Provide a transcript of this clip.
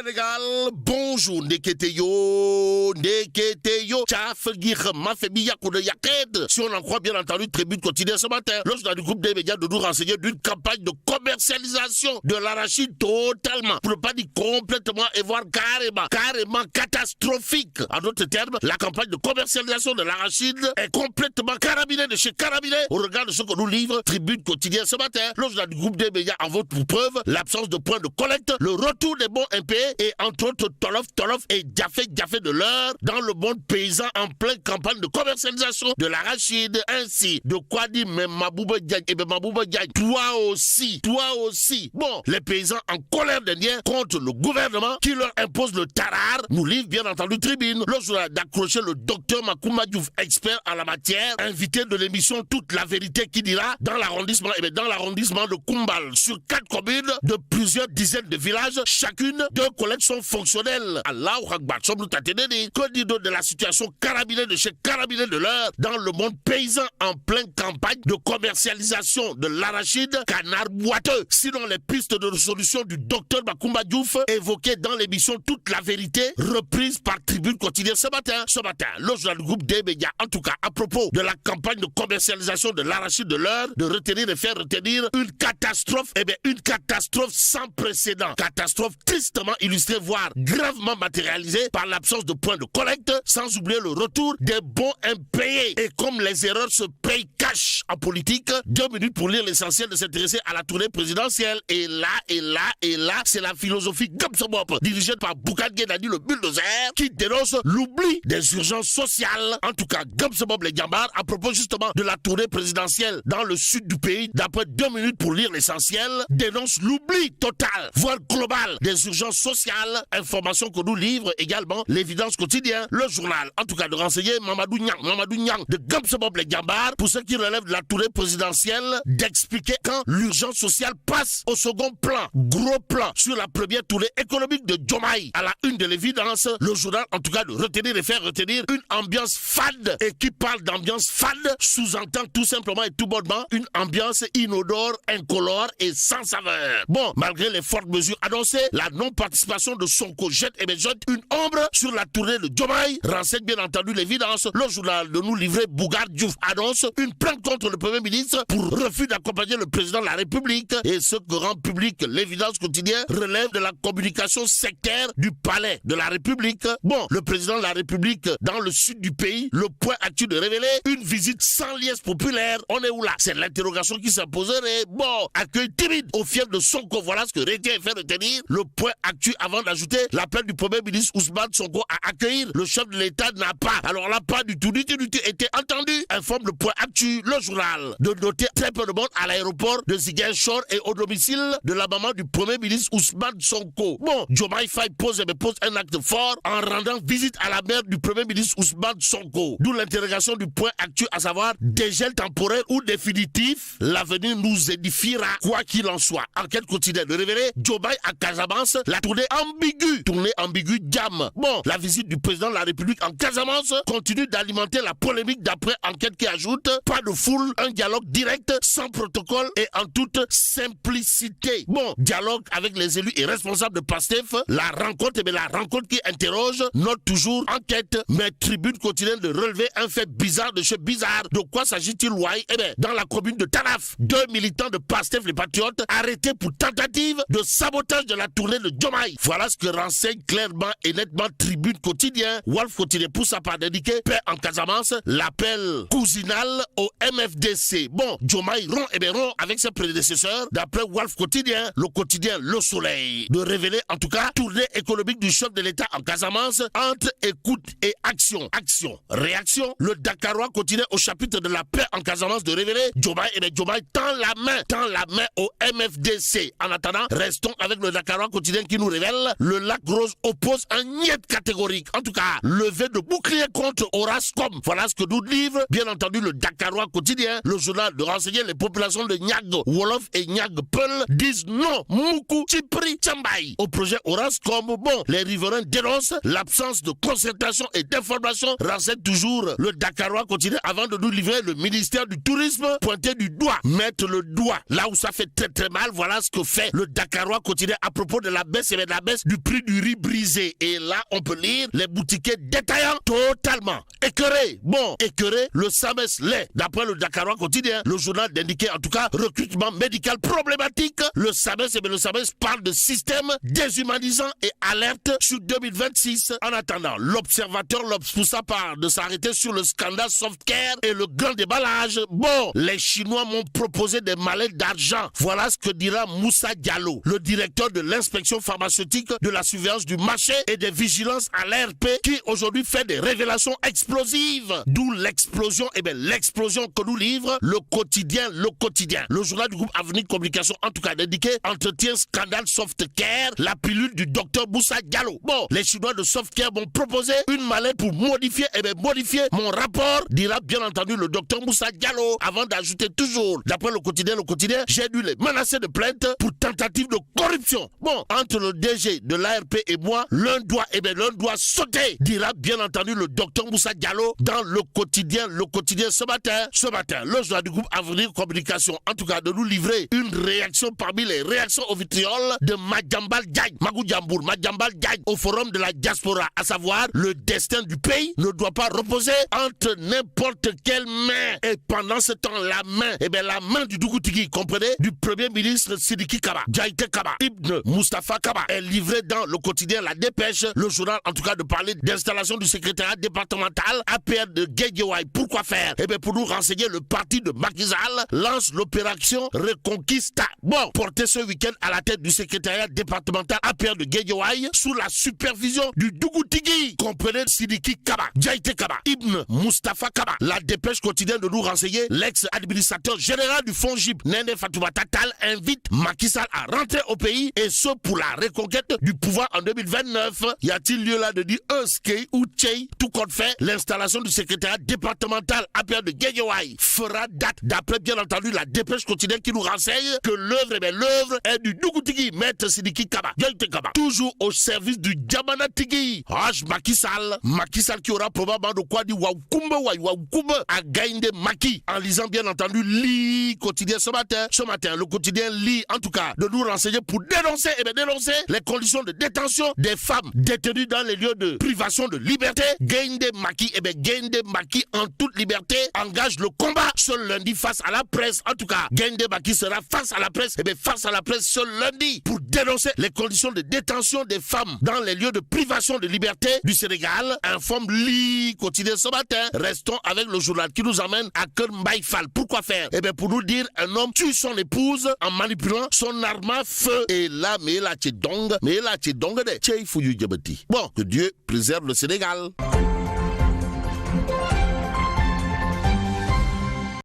Sénégal, bonjour, Neketeyo, Tchafegir, Mafebi de Yaked. Si on en croit bien entendu, tribune quotidienne ce matin, lorsque du groupe des médias de nous renseigner d'une campagne de commercialisation de l'arachide totalement, pour ne pas dire complètement, et voire carrément catastrophique. En d'autres termes, la campagne de commercialisation de l'arachide est complètement carabinée de chez carabiné au regard de ce que nous livre tribune quotidienne ce matin. Lorsque du groupe des médias en vote pour preuve l'absence de points de collecte, le retour des bons impayés et entre autres Tolof et Diafé de l'heure dans le monde paysan en pleine campagne de commercialisation de l'arachide. Ainsi, de quoi dire même Mabouba Diagne, et bien Mabouba Diagne, toi aussi. Bon, les paysans en colère dernière contre le gouvernement qui leur impose le tarar, nous livre bien entendu tribune. Lorsque d'accrocher le docteur Makouma Diouf, expert en la matière, invité de l'émission Toute la vérité qui dira dans l'arrondissement de Koumbal, sur 4 communes de plusieurs dizaines de villages, chacune 2 collectes sont fonctionnelles. Allahu Akbar, sommes-nous t'attendez, que dit de la situation carabinée de chez carabiné de l'heure dans le monde paysan en pleine campagne de commercialisation de l'arachide canard boiteux. Sinon les pistes de résolution du docteur Makoumba Diouf évoquées dans l'émission Toute la vérité, reprise par Tribune quotidienne ce matin, le journal du groupe des médias, en tout cas à propos de la campagne de commercialisation de l'arachide de l'heure, de retenir et faire retenir une catastrophe, une catastrophe sans précédent. Catastrophe tristement illustrée, voire gravement matérialisée par l'absence de points de collecte, sans oublier le retour des bons impayés. Et comme les erreurs se payent cash en politique, 2 minutes pour lire l'essentiel de s'intéresser à la tournée présidentielle. Et là, c'est la philosophie Gomsobop, dirigée par Boukad Guedani, le bulldozer, qui dénonce l'oubli des urgences sociales. En tout cas, Gomsobop les Gambars, à propos justement de la tournée présidentielle dans le sud du pays, d'après 2 minutes pour lire l'essentiel, dénonce l'oubli total, voire global, des urgences sociales. Information que nous livre également l'évidence quotidien, le journal, en tout cas de renseigner Mamadou Niang de Gomsobop les Gambars, pour ceux qui relèvent de la tournée présidentielle, d'expliquer quand l'urgence sociale passe au second plan, gros plan, sur la première tournée économique de Diomaye. À la une de l'évidence, le journal, en tout cas de retenir et faire retenir une ambiance fade, et qui parle d'ambiance fade, sous-entend tout simplement et tout bonnement une ambiance inodore, incolore et sans saveur. Bon, malgré les fortes mesures annoncées, la non-participation de Sonko jette une ombre sur la tournée de Diomaye, renseigne bien entendu l'évidence. Le journal de nous livrer Bougard Diouf annonce une plainte contre le Premier ministre pour refus d'accompagner le président de la République, et ce que rend public l'évidence quotidienne relève de la communication sectaire du palais de la République. Bon, le président de la République dans le sud du pays, le point actu de révéler une visite sans liesse populaire. On est où là? C'est l'interrogation qui s'imposerait. Bon, accueil timide au fief de Sonko, voilà ce que Rétien fait retenir. Le point actu avant d'ajouter l'appel du Premier ministre Ousmane Sonko à accueillir le chef de l'État n'a pas, alors là pas du tout été entendu, informe le point actu, le journal. De noter très peu de monde à l'aéroport de Ziguinchor et au domicile de la maman du Premier ministre Ousmane Sonko. Bon, Diomaye Faye pose un acte fort en rendant visite à la mère du Premier ministre Ousmane Sonko. D'où l'interrogation du point actu, à savoir dégel temporaire ou définitif, l'avenir nous édifiera quoi qu'il en soit. Enquête quotidienne de révéler Diomaye à Casamance, la tournée ambiguë Jam. Bon, la visite du président de la République en Casamance continue d'alimenter la polémique d'après enquête qui ajoute pas de foule, un dialogue direct, sans protocole et en toute simplicité. Bon, dialogue avec les élus et responsables de PASTEF, la rencontre qui interroge, note toujours enquête, mais tribune quotidienne de relever un fait bizarre de chez bizarre. De quoi s'agit-il, Wai? Dans la commune de Tanaf, 2 militants de PASTEF les Patriotes arrêtés pour tentative de sabotage de la tournée de Diomaye. Voilà ce que renseigne clairement et nettement tribune quotidien. Wolf quotidien pour sa part d'indiquer paix en Casamance, l'appel cousinal au MFDC. Bon, Diomaye rompt avec ses prédécesseurs, d'après Wolf quotidien, le quotidien Le Soleil, de révéler en tout cas tournée économique du chef de l'État en Casamance, entre écoute et action. Réaction, le Dakarois quotidien au chapitre de la paix en Casamance de révéler Diomaye tend la main au MFDC. En attendant, restons avec le Dakarois quotidien qui nous révèle le Lac Rose oppose un niet catégorique. En tout cas, levé de bouclier contre Orascom. Voilà ce que nous livre, bien entendu, le Dakarois quotidien, le journal de renseigner les populations de Niag Wolof et Niag Peul disent non, Moukou, Chipri, Tchambay au projet Orascom. Bon, les riverains dénoncent l'absence de concertation et d'information, renseigne toujours le Dakarois quotidien avant de nous livrer le ministère du Tourisme, pointer du doigt, mettre le doigt là où ça fait très très mal. Voilà ce que fait le Dakarois quotidien à propos de la baisse la baisse du prix du riz brisé. Et là, on peut lire les boutiquiers détaillants totalement écœurés. Bon, écœurés, le SAMES l'est. D'après le Dakarois quotidien, le journal d'indiquer en tout cas recrutement médical problématique. Le SAMES, le SAMES parle de système déshumanisant et alerte sur 2026. En attendant, l'observateur Lobspoussa part de s'arrêter sur le scandale Softcare et le grand déballage. Bon, les Chinois m'ont proposé des mallettes d'argent. Voilà ce que dira Moussa Diallo, le directeur de l'inspection pharmaceutique, de la surveillance du marché et des vigilances à l'ARP, qui aujourd'hui fait des révélations explosives. D'où l'explosion, l'explosion que nous livre le quotidien. Le journal du groupe Avenir Communication, en tout cas, d'indiquer entretien scandale Softcare, la pilule du docteur Moussa Diallo. Bon, les Chinois de Softcare m'ont proposé une mallette pour modifier mon rapport, dira bien entendu le docteur Moussa Diallo, avant d'ajouter toujours, d'après le quotidien, j'ai dû les menacer de plainte pour tentative de corruption. Bon, entre le DG de l'ARP et moi, l'un doit sauter, dira bien entendu le docteur Moussa Diallo dans le quotidien ce matin, le journal du groupe Avenir Communication, en tout cas, de nous livrer une réaction parmi les réactions au vitriol de Madjambal Diagne, Madjambal Diagne, au forum de la diaspora, à savoir le destin du pays ne doit pas reposer entre n'importe quelle main. Et pendant ce temps, la main du Dougoutigi, comprenez, du premier ministre Sidiki Kaba, Djaïté Kaba, Ibn Mustafa Kaba, est livré dans le quotidien La Dépêche, le journal en tout cas de parler d'installation du secrétariat départemental APR de Guédiawaye. Pourquoi faire? Pour nous renseigner, le parti de Macky Sall lance l'opération Reconquista. Bon, porté ce week-end à la tête du secrétariat départemental APR de Guédiawaye sous la supervision du Dougoutigi, comprenez Sidiki Kaba, Djaïté Kaba, Ibn Mustafa Kaba. La Dépêche quotidienne de nous renseigner, l'ex-administrateur général du FONGIP, Néné Fatoumata Tall, invite Macky Sall à rentrer au pays, et ce pour la reconquête du pouvoir en 2029. Y a-t-il lieu là de dire un skate ou tchei, tout compte fait, l'installation du secrétariat départemental APR de Guédiawaye fera date, d'après bien entendu la Dépêche quotidienne qui nous renseigne que l'œuvre est du Dougoutigi, maître Sidiki Kaba, Djaïté Kaba, toujours au service du Djamana Tigui. Macky Sall qui aura probablement de quoi dire Waoukoumbe à Gaïndé Maki, en lisant bien entendu Li quotidien ce matin, le quotidien Li, en tout cas, de nous renseigner pour dénoncer les conditions de détention des femmes détenues dans les lieux de privation de liberté. Gaïndé Maki, en toute liberté, engage le combat ce lundi face à la presse. En tout cas, Gaïndé Maki sera face à la presse, ce lundi, pour dénoncer les conditions de détention des femmes dans les lieux de privation de liberté du Sénégal, informe Li quotidien ce matin. Restons avec le journal qui nous amène à Kermbaïfal. Pourquoi faire? Pour nous dire, un homme tue son épouse en manipulant son arme à feu. Et là, Bon, que Dieu préserve le Sénégal.